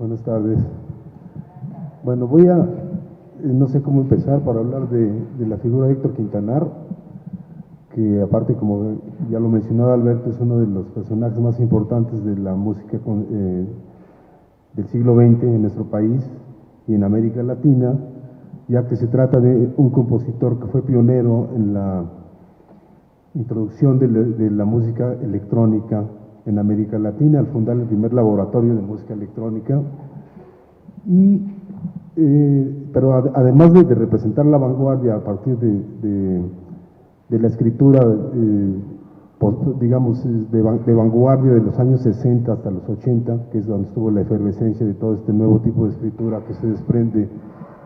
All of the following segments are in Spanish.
Buenas tardes. Bueno, no sé cómo empezar para hablar de la figura de Héctor Quintanar, que aparte, como ya lo mencionaba Alberto, es uno de los personajes más importantes de la música del siglo XX en nuestro país y en América Latina, ya que se trata de un compositor que fue pionero en la introducción de la música electrónica en América Latina, al fundar el primer laboratorio de música electrónica, pero además de representar la vanguardia a partir de la escritura, digamos, de vanguardia de los años 60 hasta los 80, que es donde estuvo la efervescencia de todo este nuevo tipo de escritura que se desprende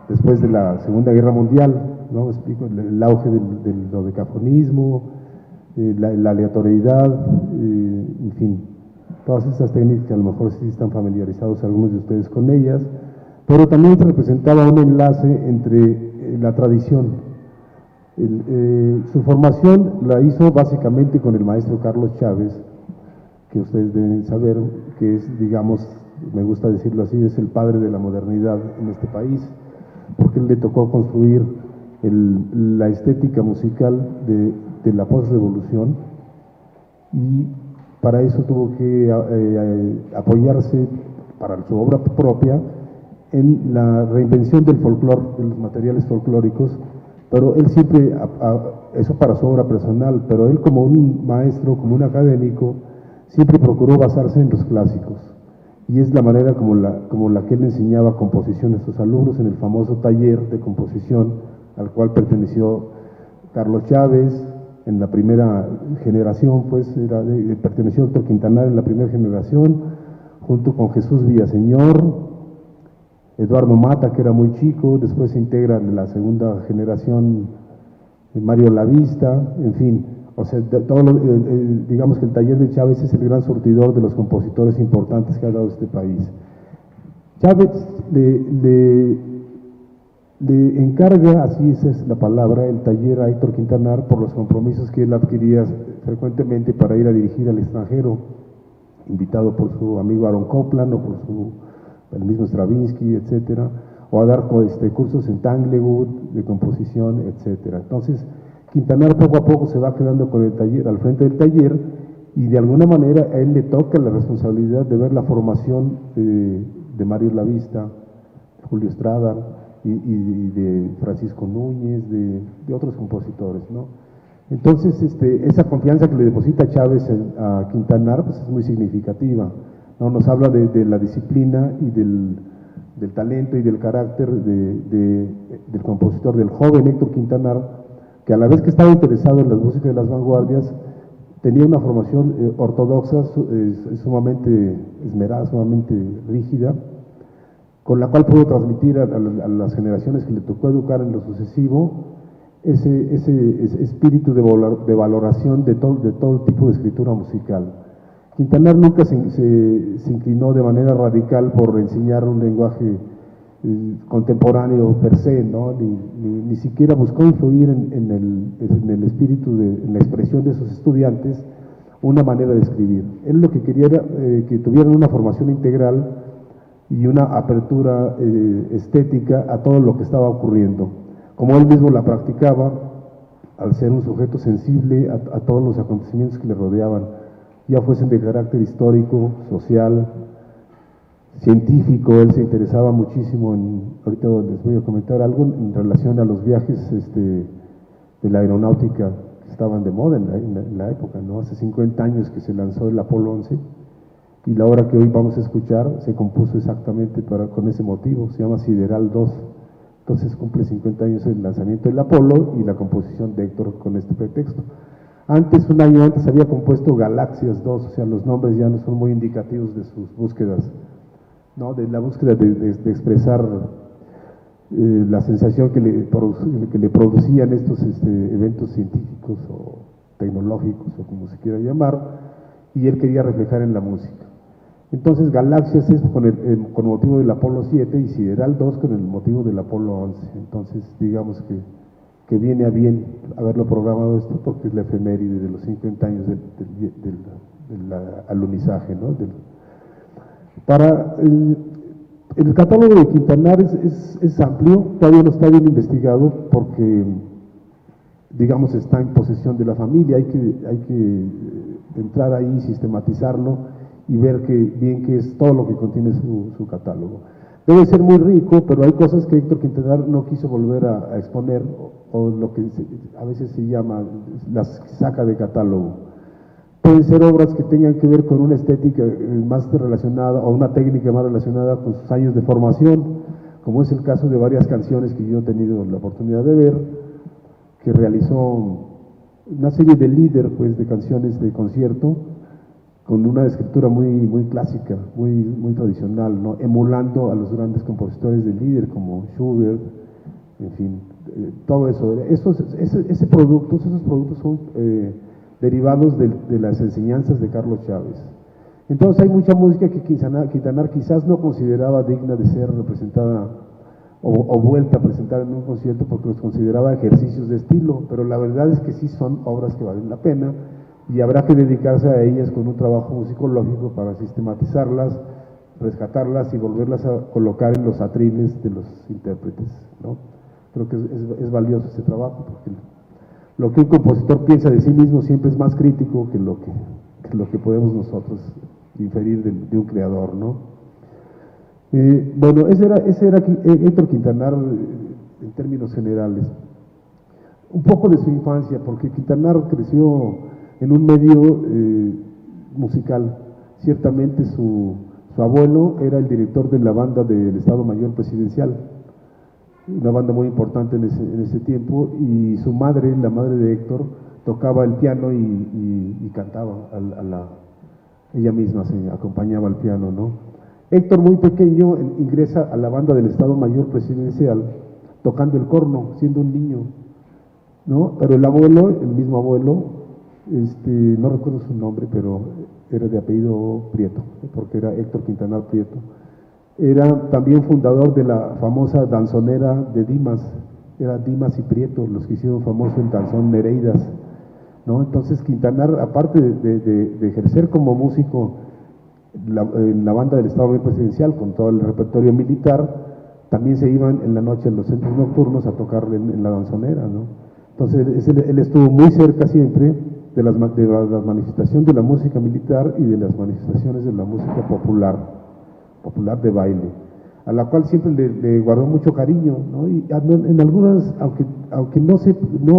después de la Segunda Guerra Mundial, ¿no? Me explico, el auge del dodecafonismo, la aleatoriedad, en fin, todas estas técnicas que a lo mejor sí están familiarizados algunos de ustedes con ellas, pero también se representaba un enlace entre la tradición. Su formación la hizo básicamente con el maestro Carlos Chávez, que ustedes deben saber que es, digamos, me gusta decirlo así, es el padre de la modernidad en este país, porque él le tocó construir la estética musical de la postrevolución, y para eso tuvo que apoyarse para su obra propia en la reinvención del folclore, de los materiales folclóricos, pero él siempre, eso para su obra personal, pero él como un maestro, como un académico, siempre procuró basarse en los clásicos, y es la manera como la que él enseñaba composición a sus alumnos en el famoso taller de composición al cual perteneció Carlos Chávez en la primera generación, pues perteneció Héctor Quintanar en la primera generación, junto con Jesús Villaseñor, Eduardo Mata, que era muy chico, después se integra en la segunda generación Mario Lavista, en fin, o sea, digamos que el taller de Chávez es el gran surtidor de los compositores importantes que ha dado este país. Chávez le encarga, así es la palabra, el taller a Héctor Quintanar por los compromisos que él adquiría frecuentemente para ir a dirigir al extranjero, invitado por su amigo Aaron Copland o por el mismo Stravinsky, etcétera, o a dar cursos en Tanglewood de composición, etcétera. Entonces, Quintanar poco a poco se va quedando con el taller, al frente del taller, y de alguna manera a él le toca la responsabilidad de ver la formación de Mario Lavista, Julio Estrada y de Francisco Núñez, de otros compositores, ¿no? Entonces, esa confianza que le deposita Chávez a Quintanar, pues es muy significativa, ¿no? Nos habla de la disciplina y del talento y del carácter del compositor, del joven Héctor Quintanar, que a la vez que estaba interesado en la música de las vanguardias, tenía una formación ortodoxa, sumamente esmerada, sumamente rígida, con la cual pudo transmitir a las generaciones que le tocó educar en lo sucesivo ese espíritu de valoración de todo tipo de escritura musical. Quintanar nunca se inclinó de manera radical por enseñar un lenguaje contemporáneo per se, ¿no? Ni siquiera buscó influir en el espíritu, en la expresión de sus estudiantes, una manera de escribir. Él lo que quería era que tuvieran una formación integral y una apertura estética a todo lo que estaba ocurriendo. Como él mismo la practicaba, al ser un sujeto sensible a todos los acontecimientos que le rodeaban, ya fuesen de carácter histórico, social, científico. Él se interesaba muchísimo ahorita les voy a comentar algo en relación a los viajes de la aeronáutica que estaban de moda en la época, ¿no? Hace 50 años que se lanzó el Apolo 11, y la obra que hoy vamos a escuchar se compuso exactamente con ese motivo, se llama Sideral 2, entonces cumple 50 años el lanzamiento del Apolo y la composición de Héctor con este pretexto. Un año antes había compuesto Galaxias 2, o sea, los nombres ya no son muy indicativos de sus búsquedas, ¿no? De la búsqueda de expresar la sensación que le producían estos eventos científicos o tecnológicos, o como se quiera llamar, y él quería reflejar en la música. Entonces, Galaxias es con motivo del Apolo 7 y Sideral 2 con el motivo del Apolo 11. Entonces, digamos que viene a bien haberlo programado esto, porque es la efeméride de los 50 años del alunizaje, ¿no? El catálogo de Quintanar es amplio, todavía no está bien investigado porque, digamos, está en posesión de la familia, hay que entrar ahí, sistematizarlo y ver bien qué es todo lo que contiene su catálogo. Debe ser muy rico, pero hay cosas que Héctor Quintanar no quiso volver a exponer, o lo que a veces se llama, las saca de catálogo. Pueden ser obras que tengan que ver con una estética más relacionada, o una técnica más relacionada con sus años de formación, como es el caso de varias canciones que yo he tenido la oportunidad de ver, que realizó una serie de líder, pues, de canciones de concierto, con una escritura muy clásica, muy tradicional, ¿no? Emulando a los grandes compositores de líder como Schubert, en fin, todo eso. Esos productos son derivados de las enseñanzas de Carlos Chávez. Entonces hay mucha música que Quintanar quizás no consideraba digna de ser representada o vuelta a presentar en un concierto porque los consideraba ejercicios de estilo, pero la verdad es que sí son obras que valen la pena y habrá que dedicarse a ellas con un trabajo musicológico para sistematizarlas, rescatarlas y volverlas a colocar en los atriles de los intérpretes, ¿no? Creo que es valioso ese trabajo porque lo que un compositor piensa de sí mismo siempre es más crítico que lo que podemos nosotros inferir de un creador, ¿no? Bueno, ese era Héctor Quintanar en términos generales. Un poco de su infancia, porque Quintanar creció en un medio musical. Ciertamente su abuelo era el director de la banda del Estado Mayor Presidencial, una banda muy importante en ese tiempo, y su madre, la madre de Héctor, tocaba el piano y cantaba, ella misma se acompañaba al piano, ¿no? Héctor, muy pequeño, ingresa a la banda del Estado Mayor Presidencial tocando el corno, siendo un niño, ¿no? Pero el abuelo, el mismo abuelo, no recuerdo su nombre, pero era de apellido Prieto, porque era Héctor Quintanar Prieto. Era también fundador de la famosa danzonera de Dimas, era Dimas y Prieto los que hicieron famoso el danzón Nereidas, ¿no? Entonces Quintanar, aparte de ejercer como músico en la banda del Estado Mayor Presidencial con todo el repertorio militar, también se iban en la noche en los centros nocturnos a tocar en la danzonera, ¿no? Entonces él estuvo muy cerca siempre de la manifestación de la música militar y de las manifestaciones de la música popular de baile, a la cual siempre le guardó mucho cariño, ¿no? Y en algunas, aunque no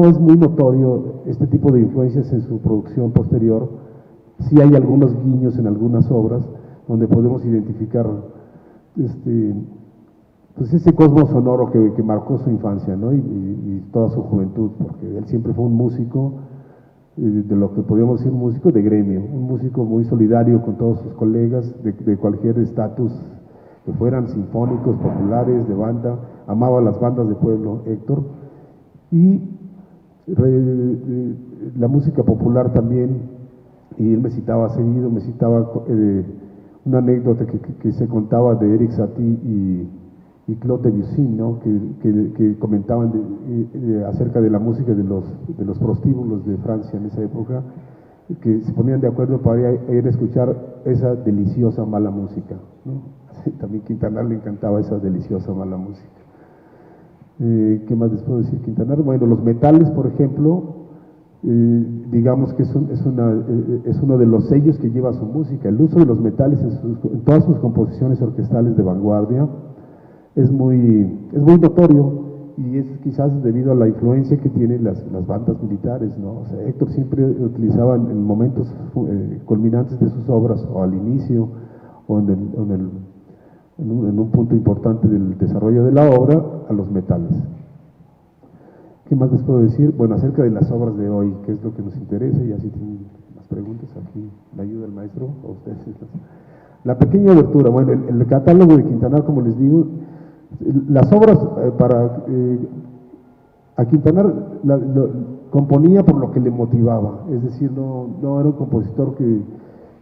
es muy notorio este tipo de influencias en su producción posterior, sí hay algunos guiños en algunas obras donde podemos identificar pues ese cosmos sonoro que marcó su infancia, ¿no? y toda su juventud, porque él siempre fue un músico, de lo que podríamos decir músico de gremio, un músico muy solidario con todos sus colegas de cualquier estatus, que fueran sinfónicos, populares, de banda, amaba las bandas de pueblo, Héctor, y la música popular también. Y él me citaba una anécdota que se contaba de Eric Satie y Claude Debussy, ¿no? que comentaban acerca de la música de los prostíbulos de Francia en esa época, que se ponían de acuerdo para ir a escuchar esa deliciosa mala música, ¿no? También Quintanar le encantaba esa deliciosa mala música. ¿Qué más les puedo decir Quintanar? Bueno, los metales, por ejemplo, digamos que es uno de los sellos que lleva su música. El uso de los metales en todas sus composiciones orquestales de vanguardia es muy notorio, y es quizás debido a la influencia que tienen las bandas militares, ¿no? O sea, Héctor siempre utilizaba en momentos culminantes de sus obras, o al inicio, o en un punto importante del desarrollo de la obra, a los metales. ¿Qué más les puedo decir? Bueno, acerca de las obras de hoy, que es lo que nos interesa, y así tienen las preguntas, aquí la ayuda del maestro, a ustedes. La pequeña abertura, bueno, el catálogo de Quintanar, como les digo, las obras a Quintanar componía por lo que le motivaba, es decir, no era un compositor que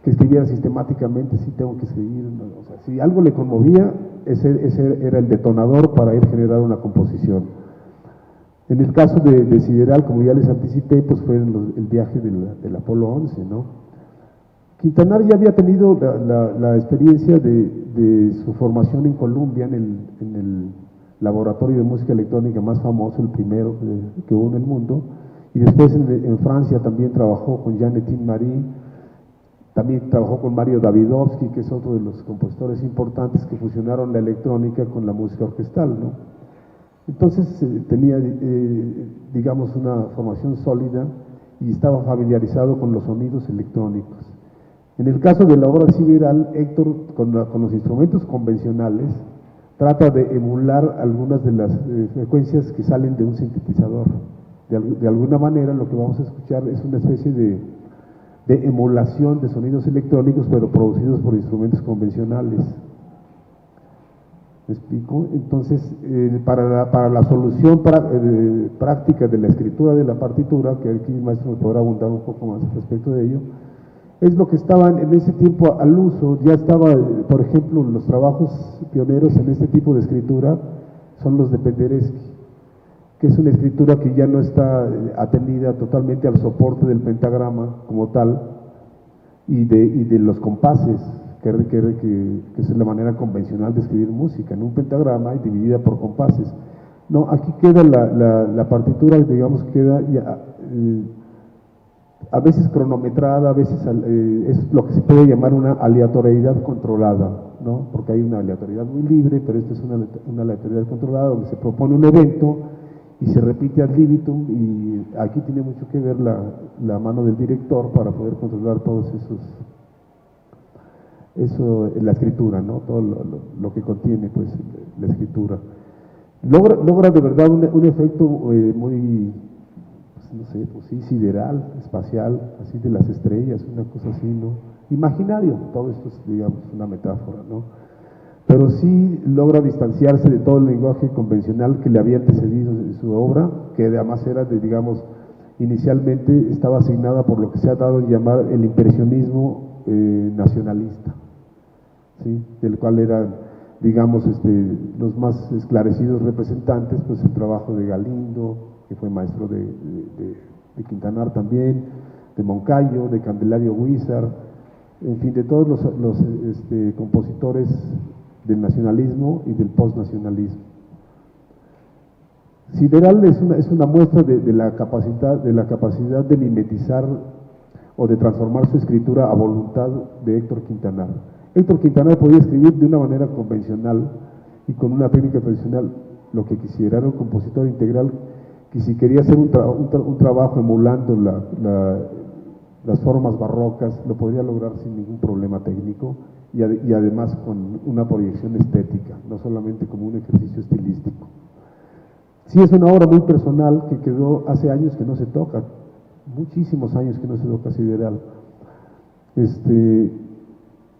escribiera sistemáticamente, sí tengo que escribir, ¿no? O sea, si algo le conmovía, ese era el detonador para ir a generar una composición. En el caso de Sideral, como ya les anticipé, pues fue el viaje del Apolo 11, ¿no? Quintanar ya había tenido la experiencia de su formación en Columbia, en el laboratorio de música electrónica más famoso, el primero que hubo en el mundo, y después en Francia también trabajó con Jean-Étienne Marie, también trabajó con Mario Davidovsky, que es otro de los compositores importantes que fusionaron la electrónica con la música orquestal, ¿no? Entonces tenía, digamos, una formación sólida y estaba familiarizado con los sonidos electrónicos. En el caso de la obra sideral, Héctor, con los instrumentos convencionales, trata de emular algunas de las frecuencias que salen de un sintetizador. De alguna manera, lo que vamos a escuchar es una especie de emulación de sonidos electrónicos, pero producidos por instrumentos convencionales. ¿Me explico? Entonces, para la solución práctica de la escritura de la partitura, que aquí el maestro nos podrá abundar un poco más respecto de ello, es lo que estaban en ese tiempo al uso. Ya estaba, por ejemplo, los trabajos pioneros en este tipo de escritura son los de Penderecki, que es una escritura que ya no está atendida totalmente al soporte del pentagrama como tal y de los compases, que es la manera convencional de escribir música, en un pentagrama y dividida por compases. No, aquí queda la partitura, digamos, queda ya, a veces cronometrada, a veces es lo que se puede llamar una aleatoriedad controlada, ¿no? Porque hay una aleatoriedad muy libre, pero esta es una aleatoriedad controlada donde se propone un evento y se repite ad libitum, y aquí tiene mucho que ver la mano del director para poder controlar todos la escritura, ¿no? Todo lo que contiene, pues, la escritura. Logra de verdad un efecto muy, pues, no sé, pues sí, sideral, espacial, así de las estrellas, una cosa así, ¿no? Imaginario, todo esto es, digamos, una metáfora, ¿no? Pero sí logra distanciarse de todo el lenguaje convencional que le había antecedido en su obra, que además era digamos, inicialmente estaba asignada por lo que se ha dado en llamar el impresionismo nacionalista, ¿sí? Del cual eran, digamos, los más esclarecidos representantes, pues el trabajo de Galindo, que fue maestro de Quintanar también, de Moncayo, de Candelario Huízar, en fin, de todos los compositores del nacionalismo y del postnacionalismo. Sideral es una muestra de la capacidad de mimetizar o de transformar su escritura a voluntad de Héctor Quintanar. Héctor Quintanar podía escribir de una manera convencional y con una técnica tradicional lo que quisiera. Era un compositor integral que, si quería hacer un trabajo emulando las formas barrocas, lo podría lograr sin ningún problema técnico y además con una proyección estética, no solamente como un ejercicio estilístico. Sí, es una obra muy personal que quedó hace años que no se toca, muchísimos años que no se toca sideral.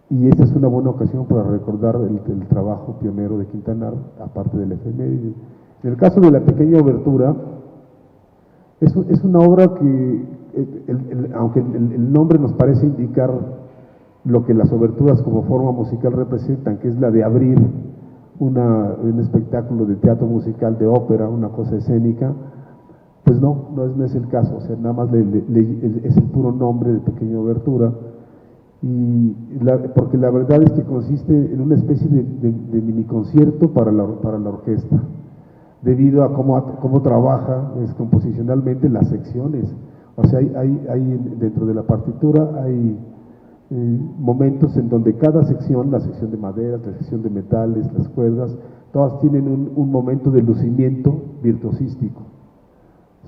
Y esta es una buena ocasión para recordar el trabajo pionero de Quintanar, aparte del efeméride. En el caso de la pequeña obertura, es una obra que, aunque el nombre nos parece indicar lo que las oberturas como forma musical representan, que es la de abrir un espectáculo de teatro musical, de ópera, una cosa escénica, pues no es el caso. O sea, nada más es el puro nombre de pequeña obertura, porque la verdad es que consiste en una especie de mini concierto para la orquesta, debido a cómo trabaja composicionalmente las secciones. O sea, hay dentro de la partitura hay momentos en donde cada sección, la sección de madera, la sección de metales, las cuerdas, todas tienen un momento de lucimiento virtuosístico,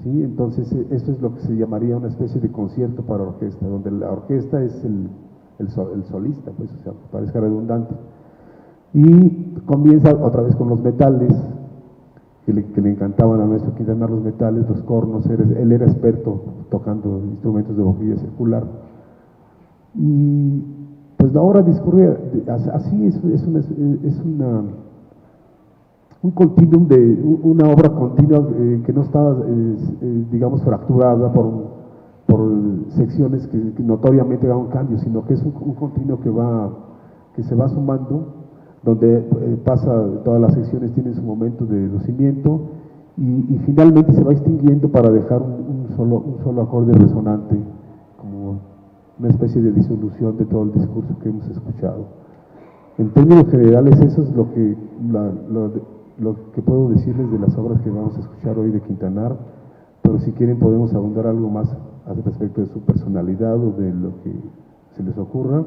¿sí? Entonces, esto es lo que se llamaría una especie de concierto para orquesta, donde la orquesta es el solista, pues, o sea, parezca redundante. Y comienza otra vez con los metales, que le encantaban a nuestro Quintanar, los metales, los cornos. Él era experto tocando instrumentos de boquilla circular. Y pues la obra discurre así, es un continuum una obra continua que no está, digamos, fracturada por secciones que notoriamente dan un cambio, sino que es un continuo que se va sumando, donde todas las secciones tienen su momento de lucimiento y finalmente se va extinguiendo para dejar un solo acorde resonante, como una especie de disolución de todo el discurso que hemos escuchado. En términos generales, eso es lo que puedo decirles de las obras que vamos a escuchar hoy de Quintanar, pero si quieren podemos abundar algo más al respecto de su personalidad o de lo que se les ocurra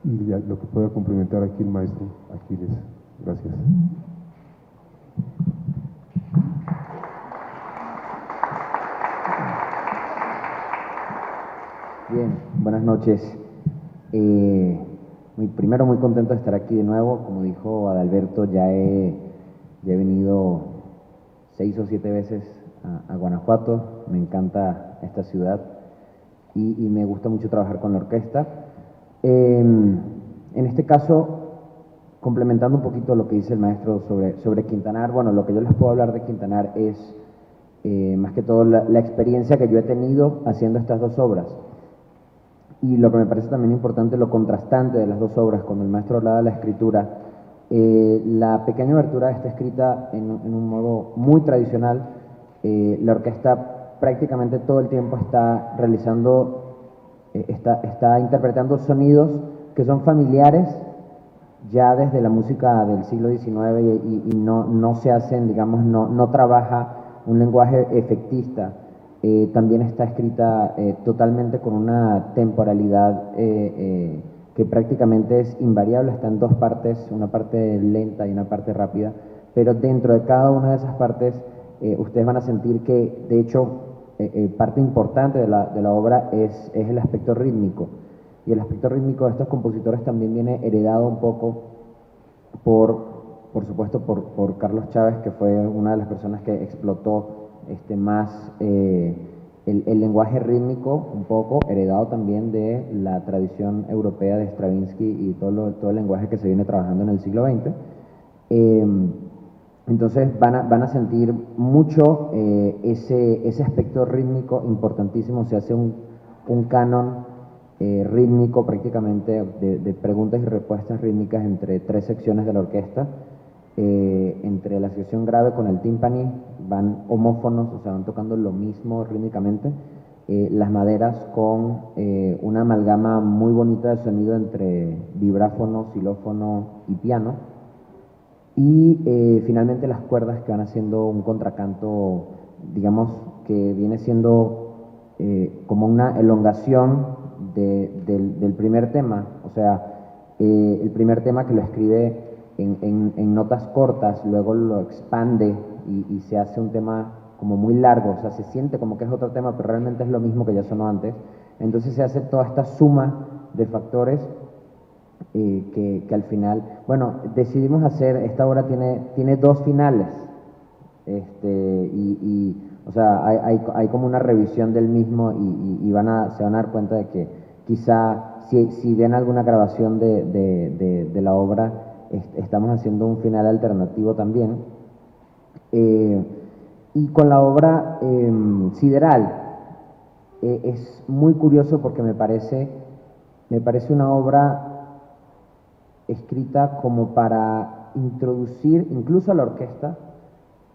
y ya lo que pueda complementar aquí el maestro Aquiles. Gracias. Bien, buenas noches. Primero muy contento de estar aquí de nuevo. Como dijo Adalberto, ya he venido 6 o 7 veces a Guanajuato. Me encanta esta ciudad y me gusta mucho trabajar con la orquesta. En este caso, complementando un poquito lo que dice el maestro sobre Quintanar, bueno, lo que yo les puedo hablar de Quintanar es más que todo la experiencia que yo he tenido haciendo estas dos obras. Y lo que me parece también importante, lo contrastante de las dos obras, cuando el maestro hablaba de la escritura, la pequeña obertura está escrita en un modo muy tradicional. La orquesta prácticamente todo el tiempo está realizando, está interpretando sonidos que son familiares ya desde la música del siglo XIX y no se hacen, digamos, no trabaja un lenguaje efectista. También está escrita totalmente con una temporalidad que prácticamente es invariable, está en dos partes, una parte lenta y una parte rápida, pero dentro de cada una de esas partes ustedes van a sentir que, de hecho, parte importante de la obra es el aspecto rítmico. Y el aspecto rítmico de estos compositores también viene heredado un poco por supuesto, por Carlos Chávez, que fue una de las personas que explotó más el lenguaje rítmico, un poco heredado también de la tradición europea de Stravinsky y todo el lenguaje que se viene trabajando en el siglo XX. Entonces van a sentir mucho ese aspecto rítmico importantísimo. Se hace un canon rítmico prácticamente de preguntas y respuestas rítmicas entre 3 secciones de la orquesta. Entre la sección grave con el tímpani van homófonos, o sea, van tocando lo mismo rítmicamente. Las maderas con una amalgama muy bonita de sonido entre vibráfono, xilófono y piano. Y finalmente las cuerdas, que van haciendo un contracanto, digamos, que viene siendo como una elongación del primer tema. O sea, el primer tema que lo escribe en notas cortas, luego lo expande y se hace un tema como muy largo, o sea, se siente como que es otro tema, pero realmente es lo mismo que ya sonó antes. Entonces se hace toda esta suma de factores que al final, bueno, decidimos hacer, esta obra tiene 2 finales, o sea, hay como una revisión del mismo y se van a dar cuenta de que quizá si ven alguna grabación de la obra, estamos haciendo un final alternativo también. Y con la obra Sideral, es muy curioso porque me parece una obra escrita como para introducir incluso a la orquesta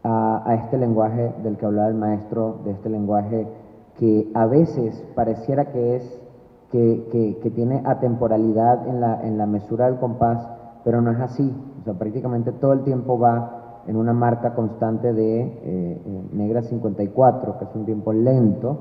a este lenguaje del que hablaba el maestro, de este lenguaje que a veces pareciera que tiene atemporalidad en la mesura del compás, pero no es así. O sea, prácticamente todo el tiempo va en una marca constante de negra 54, que es un tiempo lento.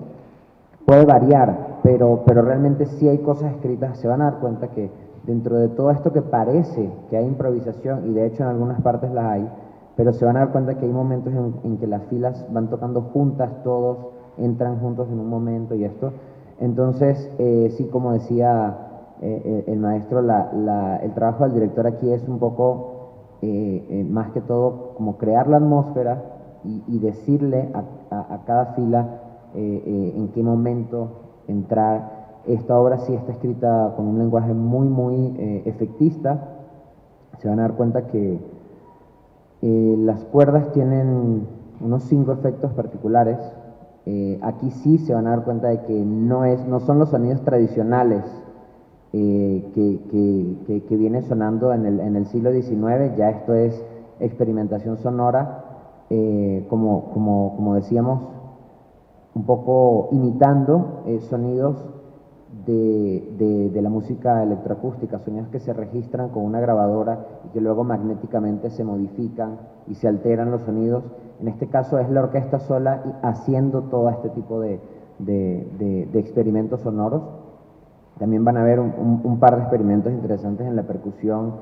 Puede variar, pero realmente sí hay cosas escritas. Se van a dar cuenta que dentro de todo esto que parece que hay improvisación, y de hecho en algunas partes las hay, pero se van a dar cuenta que hay momentos en que las filas van tocando juntas, todos entran juntos en un momento y esto. Entonces, sí, como decía el maestro, el trabajo del director aquí es un poco, más que todo, como crear la atmósfera y decirle a cada fila en qué momento entrar. Esta obra sí está escrita con un lenguaje muy efectista. Se van a dar cuenta que las cuerdas tienen unos 5 efectos particulares. Aquí sí se van a dar cuenta de que no son los sonidos tradicionales que viene sonando en el siglo XIX. Ya esto es experimentación sonora, como decíamos, un poco imitando sonidos de la música electroacústica, sonidos que se registran con una grabadora y que luego magnéticamente se modifican y se alteran los sonidos. En este caso es la orquesta sola haciendo todo este tipo de experimentos sonoros. También van a haber un par de experimentos interesantes en la percusión,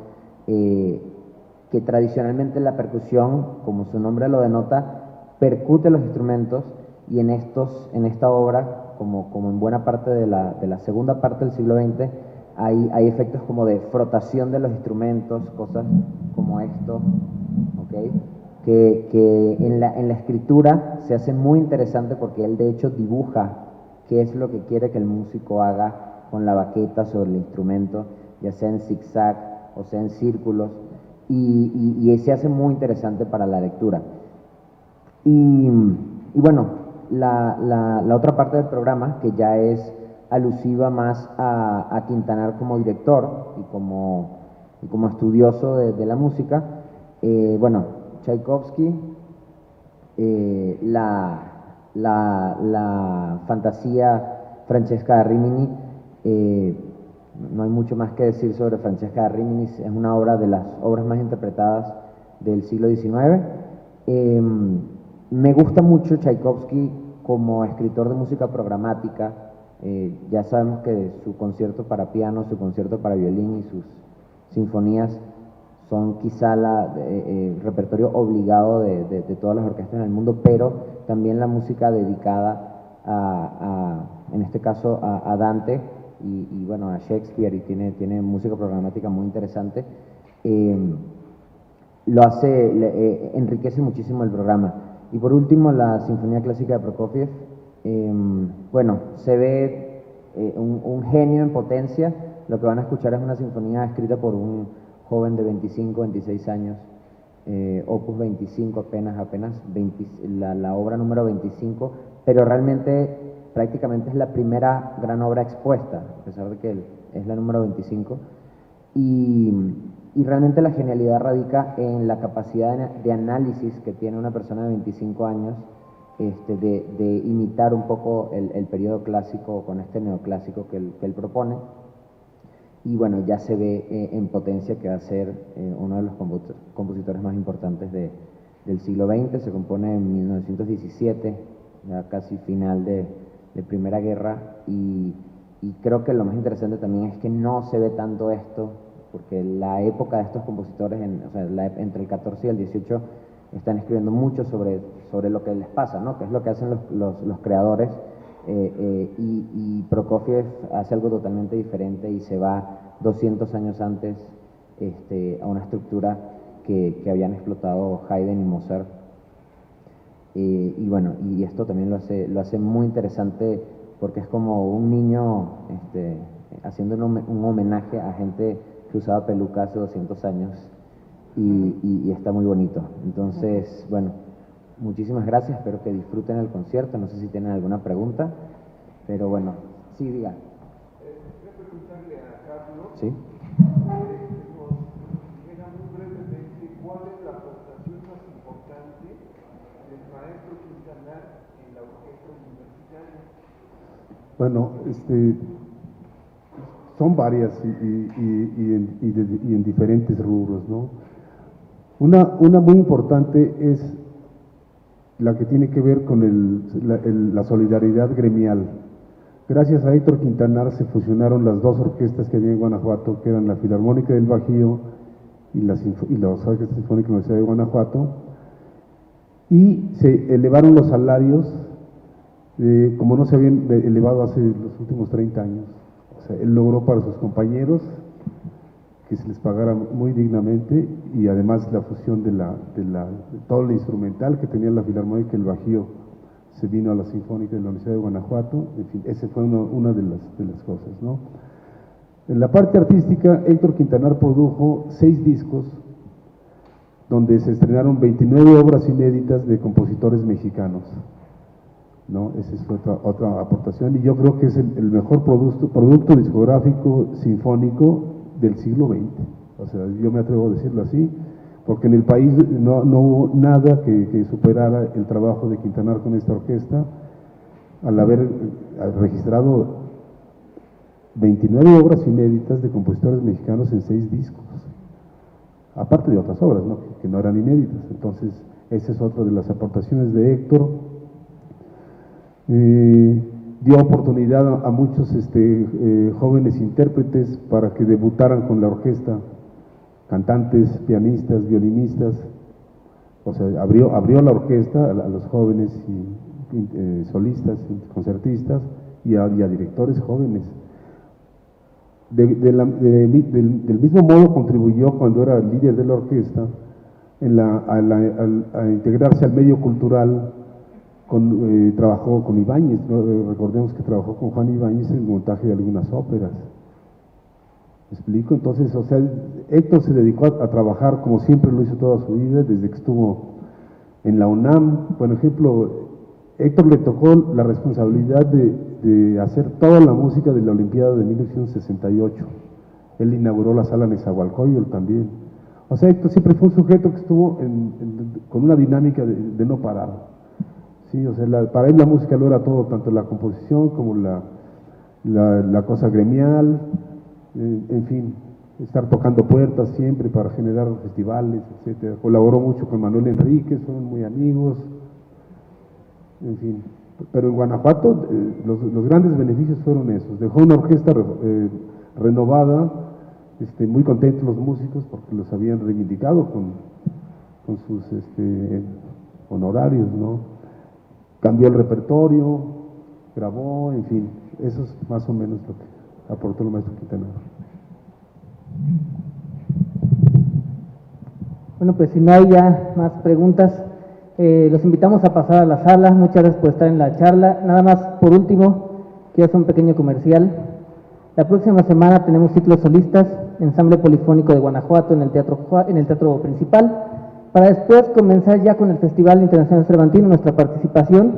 que tradicionalmente la percusión, como su nombre lo denota, percute los instrumentos, y en esta obra, como en buena parte de la segunda parte del siglo XX, hay efectos como de frotación de los instrumentos, cosas como esto, ¿ok? Que en la escritura se hace muy interesante, porque él de hecho dibuja qué es lo que quiere que el músico haga con la baqueta sobre el instrumento, ya sea en zigzag o sea en círculos, y se hace muy interesante para la lectura. Y bueno, la otra parte del programa, que ya es alusiva más a Quintanar como director y como estudioso de la música, bueno, Tchaikovsky, la fantasía Francesca da Rimini, no hay mucho más que decir sobre Francesca da Rimini, es una obra de las obras más interpretadas del siglo XIX. Me gusta mucho Tchaikovsky como escritor de música programática. Ya sabemos que su concierto para piano, su concierto para violín y sus sinfonías son quizá el repertorio obligado de todas las orquestas del mundo, pero también la música dedicada en este caso a Dante y bueno, a Shakespeare, y tiene música programática muy interesante. Enriquece muchísimo el programa. Y por último, la Sinfonía Clásica de Prokofiev. Bueno, se ve un genio en potencia. Lo que van a escuchar es una sinfonía escrita por un joven de 25, 26 años, opus 25 apenas 20, la obra número 25, pero realmente prácticamente es la primera gran obra expuesta, a pesar de que es la número 25, y realmente la genialidad radica en la capacidad de análisis que tiene una persona de 25 años, de imitar un poco el periodo clásico con este neoclásico que él propone. Y bueno, ya se ve en potencia que va a ser uno de los compositores más importantes del siglo XX. Se compone en 1917, ya casi final de Primera Guerra, y creo que lo más interesante también es que no se ve tanto esto, porque la época de estos compositores, entre el 14 y el 18, están escribiendo mucho sobre lo que les pasa, ¿no? Que es lo que hacen los creadores, y Prokofiev hace algo totalmente diferente y se va 200 años antes a una estructura que habían explotado Haydn y Mozart. Y bueno, y esto también lo hace muy interesante, porque es como un niño haciendo un homenaje a gente que usaba peluca hace 200 años, y está muy bonito. Entonces, bueno, muchísimas gracias, espero que disfruten el concierto. No sé si tienen alguna pregunta, pero bueno, sí, diga. Quería preguntarle a Carlos, ¿Sí? nos dijera muy brevemente cuál es la aportación más importante del maestro Quintanar en la orquesta universitaria. Bueno, son varias y en diferentes rubros, ¿no? Una muy importante es la que tiene que ver con la solidaridad gremial. Gracias a Héctor Quintanar se fusionaron las dos orquestas que había en Guanajuato, que eran la Filarmónica del Bajío y la Orquesta Sinfónica de la Universidad de Guanajuato, y se elevaron los salarios como no se habían elevado hace los últimos 30 años. O sea, él logró para sus compañeros que se les pagara muy dignamente, y además la fusión de todo el instrumental que tenía la Filarmónica del Bajío se vino a la Sinfónica de la Universidad de Guanajuato. En fin, esa fue una de las cosas, ¿no? En la parte artística, Héctor Quintanar produjo 6 discos donde se estrenaron 29 obras inéditas de compositores mexicanos, ¿no? Esa es otra aportación, y yo creo que es el mejor producto discográfico sinfónico del siglo XX. O sea, yo me atrevo a decirlo así, porque en el país no hubo nada que superara el trabajo de Quintanar con esta orquesta, al haber registrado 29 obras inéditas de compositores mexicanos en 6 discos, aparte de otras obras, ¿no? Que no eran inéditas. Entonces, esa es otra de las aportaciones de Héctor. Dio oportunidad a muchos jóvenes intérpretes para que debutaran con la orquesta, cantantes, pianistas, violinistas. O sea, abrió la orquesta a los jóvenes y solistas, concertistas y a directores jóvenes. Del mismo modo contribuyó cuando era líder de la orquesta a integrarse al medio cultural. Trabajó con Ibáñez, ¿no? Recordemos que trabajó con Juan Ibáñez en el montaje de algunas óperas. ¿Me explico? Entonces, o sea, Héctor se dedicó a trabajar como siempre lo hizo toda su vida, desde que estuvo en la UNAM. Por ejemplo, Héctor le tocó la responsabilidad de hacer toda la música de la Olimpiada de 1968. Él inauguró la sala Nezahualcóyotl también. O sea, Héctor siempre fue un sujeto que estuvo con una dinámica de no parar. Sí, o sea, para él la música lo era todo, tanto la composición como la cosa gremial, en fin, estar tocando puertas siempre para generar festivales, etcétera. Colaboró mucho con Manuel Enríquez, fueron muy amigos, en fin. Pero en Guanajuato los grandes beneficios fueron esos. Dejó una orquesta renovada, muy contentos los músicos porque los habían reivindicado con sus honorarios, ¿no? Cambió el repertorio, grabó, en fin, eso es más o menos lo que aportó el maestro Quintanar. Bueno, pues si no hay ya más preguntas, los invitamos a pasar a la sala. Muchas gracias por estar en la charla. Nada más, por último, quiero hacer un pequeño comercial. La próxima semana tenemos ciclos solistas, ensamble polifónico de Guanajuato en el teatro principal, para después comenzar ya con el Festival Internacional Cervantino, nuestra participación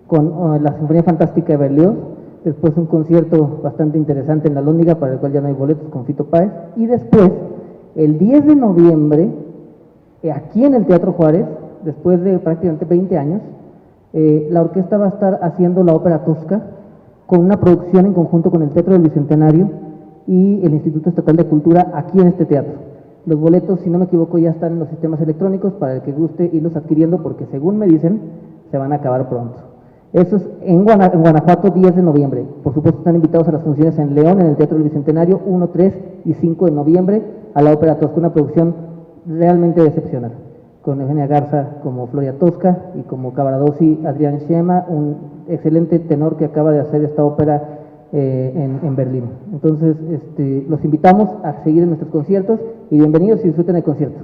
con la Sinfonía Fantástica de Berlioz, después un concierto bastante interesante en la Lóndiga, para el cual ya no hay boletos, con Fito Páez, y después, el 10 de noviembre, aquí en el Teatro Juárez, después de prácticamente 20 años, la orquesta va a estar haciendo la ópera Tosca, con una producción en conjunto con el Teatro del Bicentenario y el Instituto Estatal de Cultura aquí en este teatro. Los boletos, si no me equivoco, ya están en los sistemas electrónicos para el que guste irlos adquiriendo, porque según me dicen, se van a acabar pronto. Eso es en Guanajuato, 10 de noviembre. Por supuesto, están invitados a las funciones en León, en el Teatro del Bicentenario, 1, 3 y 5 de noviembre, a la ópera Tosca, una producción realmente excepcional, con Eugenia Garza como Floria Tosca y como Cavaradossi Adrián Schema, un excelente tenor que acaba de hacer esta ópera en Berlín. Entonces, los invitamos a seguir en nuestros conciertos y bienvenidos y disfruten el concierto.